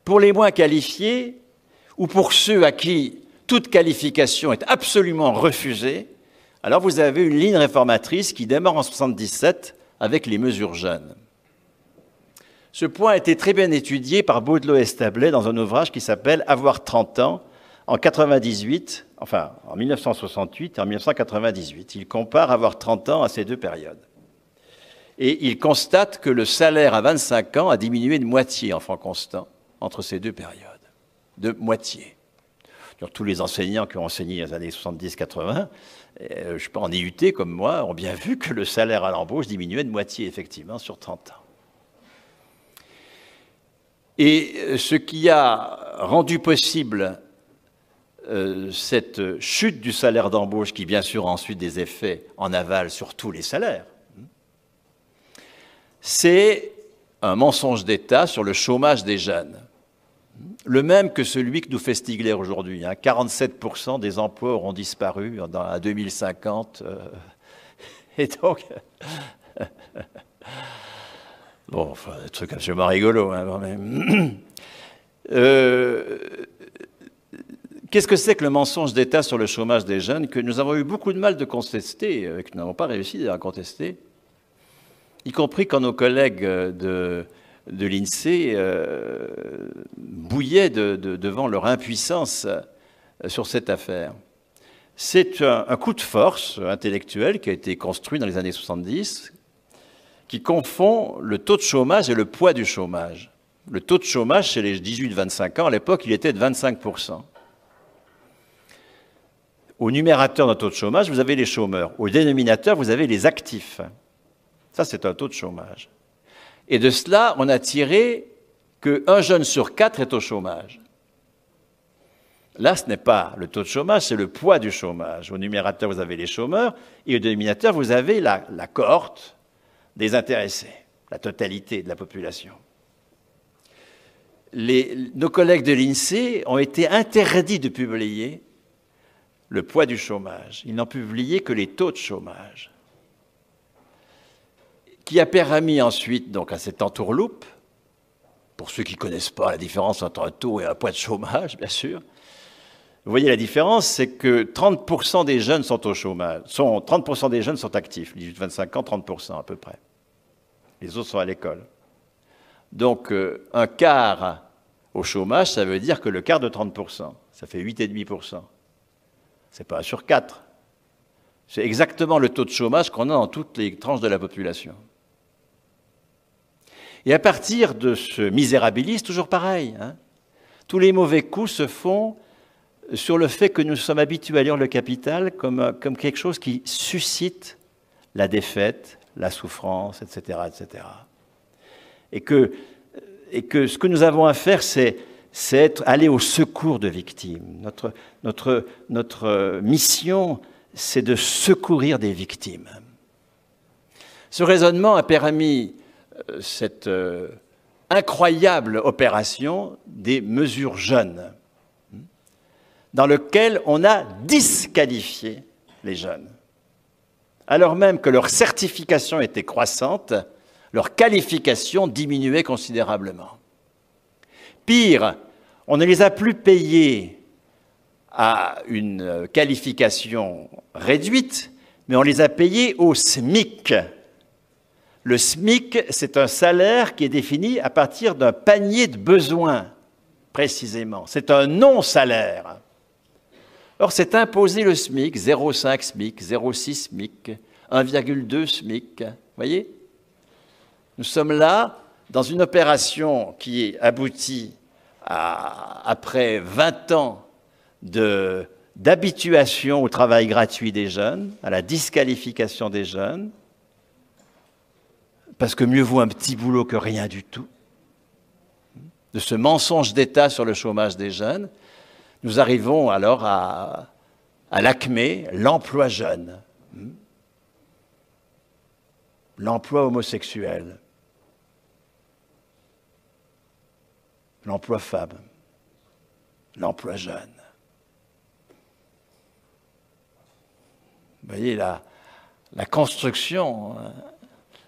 Pour les moins qualifiés, ou pour ceux à qui toute qualification est absolument refusée, alors vous avez une ligne réformatrice qui démarre en 1977 avec les mesures jeunes. Ce point a été très bien étudié par Baudelot et Establet dans un ouvrage qui s'appelle « Avoir 30 ans » en 98, enfin en 1968 et en 1998. Il compare avoir 30 ans à ces deux périodes. Et il constate que le salaire à 25 ans a diminué de moitié en francs constants entre ces deux périodes. De moitié. Donc, tous les enseignants qui ont enseigné dans les années 70-80, je sais pas, en IUT comme moi, ont bien vu que le salaire à l'embauche diminuait de moitié, effectivement, sur 30 ans. Et ce qui a rendu possible cette chute du salaire d'embauche, qui bien sûr a ensuite des effets en aval sur tous les salaires, c'est un mensonge d'État sur le chômage des jeunes. Le même que celui que nous fait Stigler aujourd'hui. 47% des emplois auront disparu à 2050. Et donc... Bon, enfin, des trucs absolument rigolos. Qu'est-ce que c'est que le mensonge d'État sur le chômage des jeunes que nous avons eu beaucoup de mal de contester, que nous n'avons pas réussi à contester, y compris quand nos collègues de l'INSEE bouillaient devant leur impuissance sur cette affaire. C'est un coup de force intellectuel qui a été construit dans les années 70, qui confond le taux de chômage et le poids du chômage. Le taux de chômage chez les 18-25 ans, à l'époque, il était de 25%. Au numérateur d'un taux de chômage, vous avez les chômeurs. Au dénominateur, vous avez les actifs. Ça, c'est un taux de chômage. Et de cela, on a tiré qu'un jeune sur 4 est au chômage. Là, ce n'est pas le taux de chômage, c'est le poids du chômage. Au numérateur, vous avez les chômeurs, et au dénominateur, vous avez la cohorte des intéressés, la totalité de la population. Nos collègues de l'INSEE ont été interdits de publier le poids du chômage. Ils n'ont publié que les taux de chômage, qui a permis ensuite, donc à cette entourloupe, pour ceux qui ne connaissent pas la différence entre un taux et un poids de chômage, bien sûr, vous voyez la différence, c'est que 30% des jeunes sont au chômage, 30% des jeunes sont actifs, 18-25 ans, 30% à peu près. Les autres sont à l'école. Donc un quart au chômage, ça veut dire que le quart de 30%, ça fait 8,5%. C'est pas 1 sur 4. C'est exactement le taux de chômage qu'on a dans toutes les tranches de la population. Et à partir de ce misérabilisme, toujours pareil, tous les mauvais coups se font sur le fait que nous sommes habitués à lire le capital comme quelque chose qui suscite la défaite, la souffrance, etc., etc. Et que ce que nous avons à faire, c'est aller au secours de victimes. Notre mission, c'est de secourir des victimes. Ce raisonnement a permis cette incroyable opération des mesures jeunes, dans lequel on a disqualifié les jeunes. Alors même que leur certification était croissante, leur qualification diminuait considérablement. Pire, on ne les a plus payés à une qualification réduite, mais on les a payés au SMIC. Le SMIC, c'est un salaire qui est défini à partir d'un panier de besoins, précisément. C'est un non-salaire. Or, c'est imposé le SMIC, 0,5 SMIC, 0,6 SMIC, 1,2 SMIC. Vous voyez ? Nous sommes là dans une opération qui aboutit après 20 ans d'habituation au travail gratuit des jeunes, à la disqualification des jeunes, parce que mieux vaut un petit boulot que rien du tout, de ce mensonge d'État sur le chômage des jeunes. Nous arrivons alors à l'acmé, l'emploi jeune, l'emploi homosexuel, l'emploi femme, l'emploi jeune. Vous voyez la construction,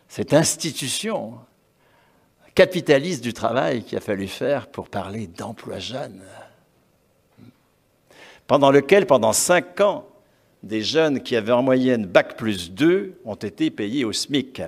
cette institution capitaliste du travail qu'il a fallu faire pour parler d'emploi jeune. Pendant lequel, pendant 5 ans, des jeunes qui avaient en moyenne Bac+2 ont été payés au SMIC.